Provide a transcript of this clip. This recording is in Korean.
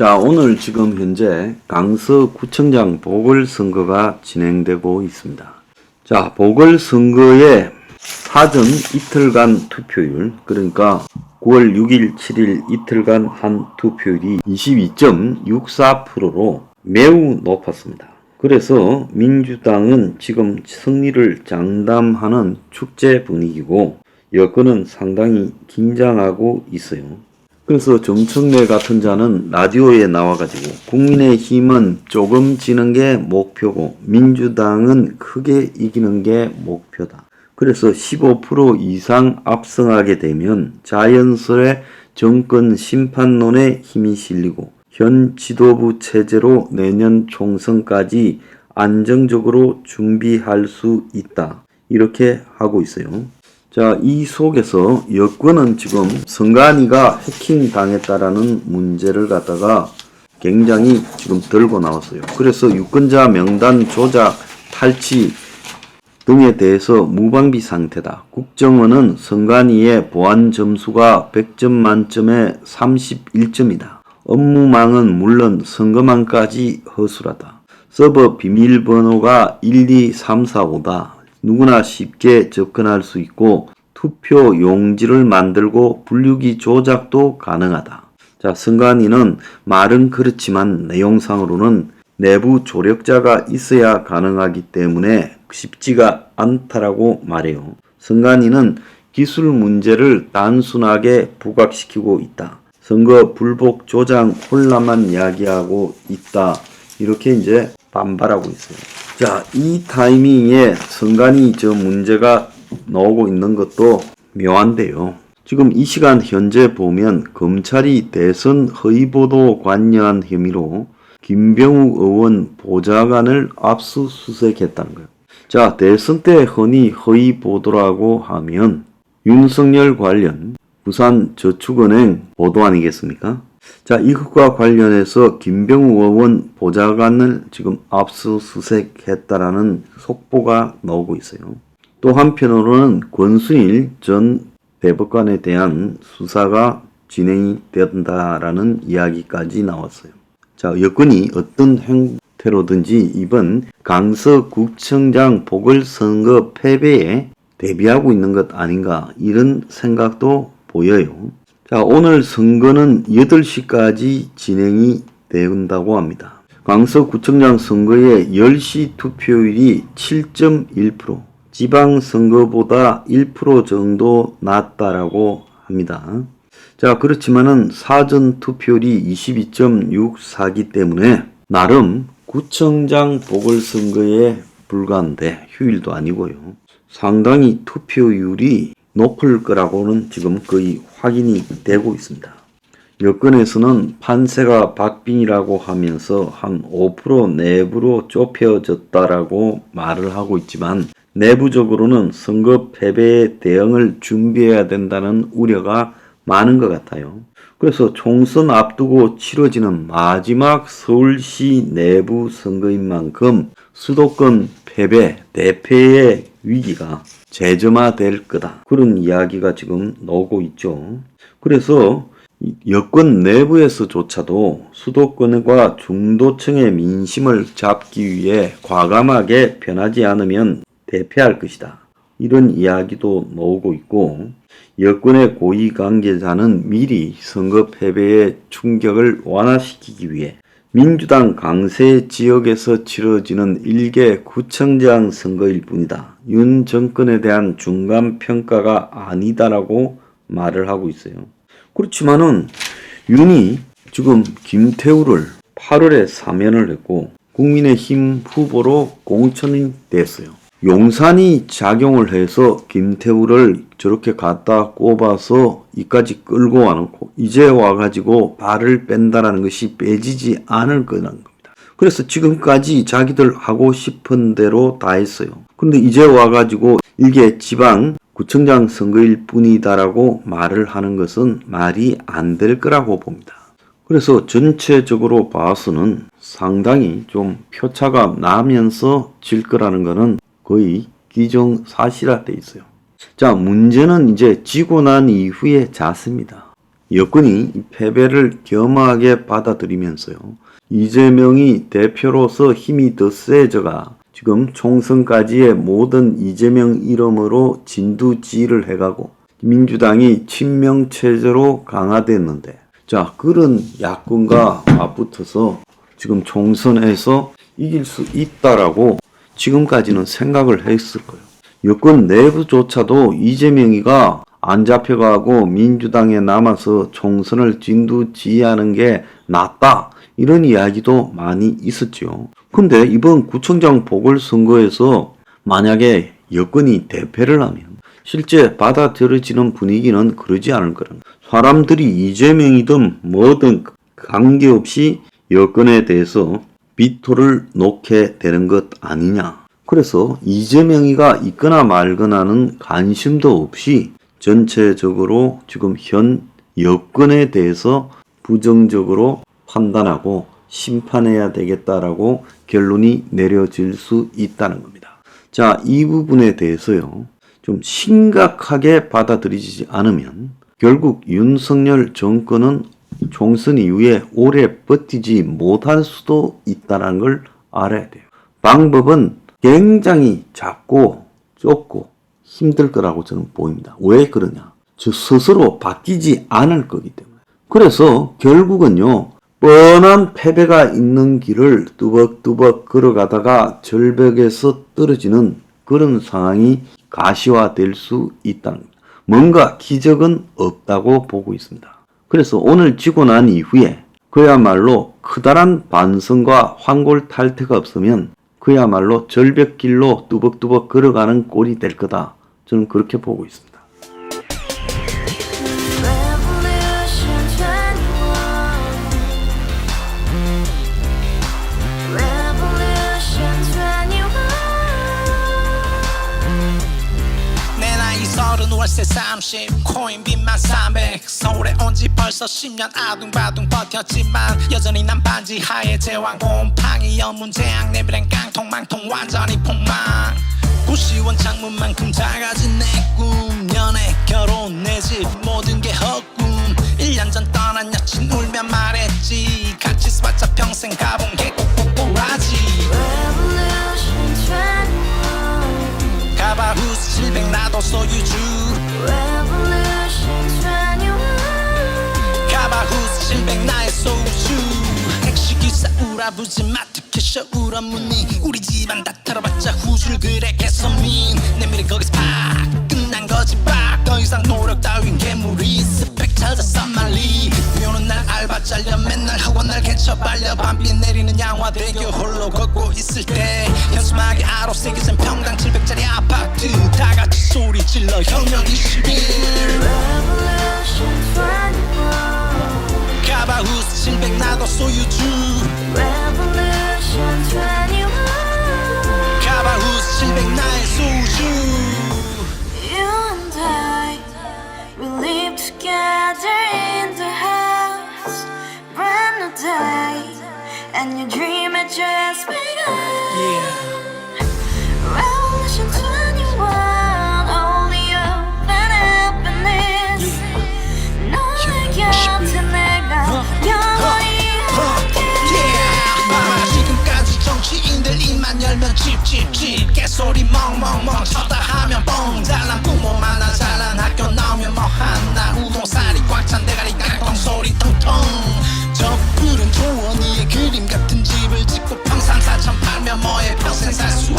자, 오늘 지금 현재 강서구청장 보궐선거가 진행되고 있습니다. 자, 보궐선거의 사전 이틀간 투표율, 그러니까 9월 6일, 7일 이틀간 한 투표율이 22.64%로 매우 높았습니다. 그래서 민주당은 지금 승리를 장담하는 축제 분위기고 여권은 상당히 긴장하고 있어요. 그래서 정청래 같은 자는 라디오에 나와가지고 국민의힘은 조금 지는 게 목표고 민주당은 크게 이기는 게 목표다. 그래서 15% 이상 압승하게 되면 자연스레 정권 심판론에 힘이 실리고 현 지도부 체제로 내년 총선까지 안정적으로 준비할 수 있다. 이렇게 하고 있어요. 자, 이 속에서 여권은 지금 선관위가 해킹 당했다라는 문제를 갖다가 굉장히 지금 들고 나왔어요. 그래서 유권자 명단 조작, 탈취 등에 대해서 무방비 상태다. 국정원은 선관위의 보안 점수가 100점 만점에 31점이다. 업무망은 물론 선거망까지 허술하다. 서버 비밀번호가 12345다. 누구나 쉽게 접근할 수 있고 투표 용지를 만들고 분류기 조작도 가능하다. 자, 선관위는 말은 그렇지만 내용상으로는 내부 조력자가 있어야 가능하기 때문에 쉽지가 않다라고 말해요. 선관위는 기술 문제를 단순하게 부각시키고 있다. 선거 불복 조장 혼란만 이야기하고 있다. 이렇게 이제 반발하고 있어요. 자, 이 타이밍에 선관위 문제가 나오고 있는 것도 묘한데요. 지금 이 시간 현재 보면 검찰이 대선 허위보도 관여한 혐의로 김병욱 의원 보좌관을 압수수색했다는 거예요. 자, 대선 때 흔히 허위보도라고 하면 윤석열 관련 부산저축은행 보도 아니겠습니까? 자, 이것과 관련해서 김병욱 의원 보좌관을 지금 압수수색했다라는 속보가 나오고 있어요. 또 한편으로는 권순일 전 대법관에 대한 수사가 진행이 된다라는 이야기까지 나왔어요. 자, 여권이 어떤 형태로든지 이번 강서구청장 보궐선거 패배에 대비하고 있는 것 아닌가 이런 생각도 보여요. 자, 오늘 선거는 8시까지 진행이 된다고 합니다. 강서구청장 선거의 10시 투표율이 7.1%, 지방선거보다 1% 정도 낮다라고 합니다. 자, 그렇지만은 사전 투표율이 22.64기 때문에 나름 구청장 보궐선거에 불과한데 휴일도 아니고요. 상당히 투표율이 높을 거라고는 지금 거의 확인이 되고 있습니다. 여권에서는 판세가 박빙이라고 하면서 한 5% 내부로 좁혀졌다라고 말을 하고 있지만 내부적으로는 선거 패배에 대응을 준비해야 된다는 우려가 많은 것 같아요. 그래서 총선 앞두고 치러지는 마지막 서울시 내부 선거인 만큼 수도권 패배, 대패의 위기가 재점화될 거다. 그런 이야기가 지금 나오고 있죠. 그래서 여권 내부에서조차도 수도권과 중도층의 민심을 잡기 위해 과감하게 변하지 않으면 대패할 것이다. 이런 이야기도 나오고 있고 여권의 고위 관계자는 미리 선거 패배의 충격을 완화시키기 위해 민주당 강세 지역에서 치러지는 일개 구청장 선거일 뿐이다. 윤 정권에 대한 중간평가가 아니다라고 말을 하고 있어요. 그렇지만은 윤이 지금 김태우를 8월에 사면을 했고 국민의힘 후보로 공천이 됐어요. 용산이 작용을 해서 김태우를 저렇게 갖다 꼽아서 이까지 끌고 와놓고 이제 와가지고 발을 뺀다라는 것이 빼지지 않을 거라는 겁니다. 그래서 지금까지 자기들 하고 싶은 대로 다 했어요. 근데 이제 와가지고 이게 지방 구청장 선거일 뿐이다라고 말을 하는 것은 말이 안 될 거라고 봅니다. 그래서 전체적으로 봐서는 상당히 좀 표차가 나면서 질 거라는 거는 거의 기정사실화돼 있어요. 자, 문제는 이제 지고 난 이후의 자세입니다. 여권이 이 패배를 겸허하게 받아들이면서요. 이재명이 대표로서 힘이 더 세져가 지금 총선까지의 모든 이재명 이름으로 진두지휘를 해가고 민주당이 친명체제로 강화됐는데, 자, 그런 야권과 맞붙어서 지금 총선에서 이길 수 있다라고 지금까지는 생각을 했을 거예요. 여권 내부조차도 이재명이가 안 잡혀가고 민주당에 남아서 총선을 진두지휘하는 게 낫다, 이런 이야기도 많이 있었죠. 근데 이번 구청장 보궐선거에서 만약에 여권이 대패를 하면 실제 받아들여지는 분위기는 그러지 않을 거라는 거예요. 사람들이 이재명이든 뭐든 관계없이 여권에 대해서 비토를 놓게 되는 것 아니냐. 그래서 이재명이가 있거나 말거나는 관심도 없이 전체적으로 지금 현 여권에 대해서 부정적으로 판단하고 심판해야 되겠다라고 결론이 내려질 수 있다는 겁니다. 자, 이 부분에 대해서요, 좀 심각하게 받아들이지 않으면 결국 윤석열 정권은 총선 이후에 오래 버티지 못할 수도 있다는 걸 알아야 돼요. 방법은 굉장히 작고 좁고 힘들 거라고 저는 보입니다. 왜 그러냐? 저 스스로 바뀌지 않을 거기 때문에. 그래서 결국은요, 뻔한 패배가 있는 길을 뚜벅뚜벅 걸어가다가 절벽에서 떨어지는 그런 상황이 가시화될 수 있다는 겁니다. 뭔가 기적은 없다고 보고 있습니다. 그래서 오늘 지고 난 이후에 그야말로 커다란 반성과 환골탈태가 없으면 그야말로 절벽길로 뚜벅뚜벅 걸어가는 꼴이 될 거다. 저는 그렇게 보고 있습니다. 월세 30 코인빚만 300 서울에 온 지 벌써 10년 아둥바둥 버텼지만 여전히 난 반지 하에 제왕 곰팡이 연문제약 내비랑 깡통망통 완전히 폭망 90원 창문만큼 작아진 내 꿈 연애 결혼 내 집 모든 게 헛꿈 1년 전 떠난 여친 울며 말했지 같이 써봤자 평생 가본 게 꼭꼭꼭라지 가바후스 700 나도 소유주 가바후스 700 나의 소유주 택시기사 우라부지 마트캐셔 울어문이 우리 집안 다 털어봤자 후줄 그래 개선민 내 미래 거기서 팍 끝난 거지 팍 더 이상 노력 따윈 괴물이 스펙 찾아 싼말리 비오는 날 알바 잘려 맨날 학원 날 개쳐 발려 밤비 내리는 양화대교 홀로 걷고 있을 때 현수막에 아로 새겨진 평당 700짜리 아파트 다같이 소리 질러 혁명 21 가바후스 700 나도 소유주 가바후스 700 나의 소유주 Together in the house, brand new day, and your dream had just begun. Revolution 21, only hope and happiness. 너의 곁에 내가 영원히 함께. 지금까지 정치인들 입만 열면 찝찝찝 개소리 멍멍멍 쳤다 하면 뻥 잘난 부모 만나 잘난 학교 나오면 뭐하나 우동살이 꽉 찬 대가리 깡통 소리 통통 저 푸른 초원위에 그림 같은 집을 짓고 평상 4천 팔면 뭐해 평생 살 수